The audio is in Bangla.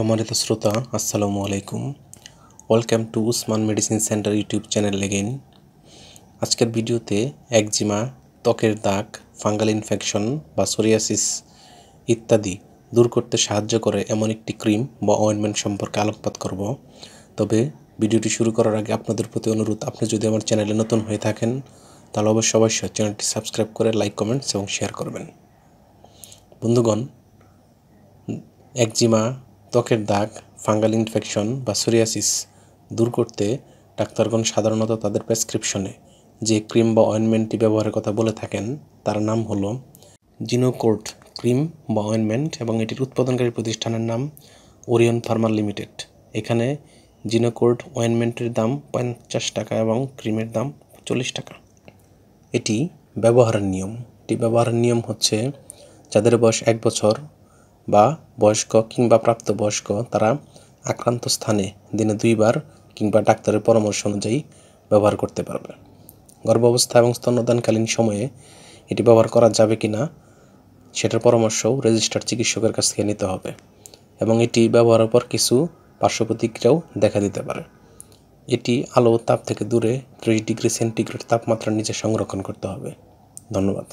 সম্মানিত শ্রোতা, আসসালামু আলাইকুম। Welcome to Usman medicine centre YouTube channel again. আজকের ভিডিওতে একজিমা, ত্বকের দাগ, ফাঙ্গাল ইনফেকশন বা সোরিয়াসিস ইত্যাদি দূর করতে সাহায্য করে এমন একটি ক্রিম বা অয়েন্টমেন্ট সম্পর্কে আলোকপাত করব। তবে ভিডিওটি শুরু করার আগে আপনাদের প্রতি অনুরোধ, আপনি যদি আমার চ্যানেলে নতুন হয়ে থাকেন তাহলে অবশ্যই চ্যানেলটি সাবস্ক্রাইব করে লাইক, কমেন্টস এবং শেয়ার করবেন। বন্ধুগণ, একজিমা, ত্বকের দাগ, ফাঙ্গাল ইনফেকশন বা সোরিয়াসিস দূর করতে ডাক্তারগণ সাধারণত তাদের প্রেসক্রিপশনে যে ক্রিম বা অয়েনমেন্টটি ব্যবহারের কথা বলে থাকেন তার নাম হলো জিনোকোর্ট ক্রিম বা অয়েনমেন্ট এবং এটির উৎপাদনকারী প্রতিষ্ঠানের নাম ওরিয়ন ফার্মা লিমিটেড। এখানে জিনোকোর্ট অয়েনমেন্টের দাম 50 টাকা এবং ক্রিমের দাম 40 টাকা। এটি ব্যবহারের নিয়ম হচ্ছে, যাদের বয়স 1 বছর বা বয়স্ক কিংবা প্রাপ্তবয়স্ক তারা আক্রান্ত স্থানে দিনে 2 বার কিংবা ডাক্তারের পরামর্শ অনুযায়ী ব্যবহার করতে পারবে। গর্ভাবস্থা এবং স্তন্যদানকালীন সময়ে এটি ব্যবহার করা যাবে কিনা সেটার পরামর্শও রেজিস্টার্ড চিকিৎসকের কাছ থেকে নিতে হবে এবং এটি ব্যবহারের পর কিছু পার্শ্ব প্রতিক্রিয়াও দেখা দিতে পারে। এটি আলো তাপ থেকে দূরে 30 ডিগ্রি সেন্টিগ্রেড তাপমাত্রার নিচে সংরক্ষণ করতে হবে। ধন্যবাদ।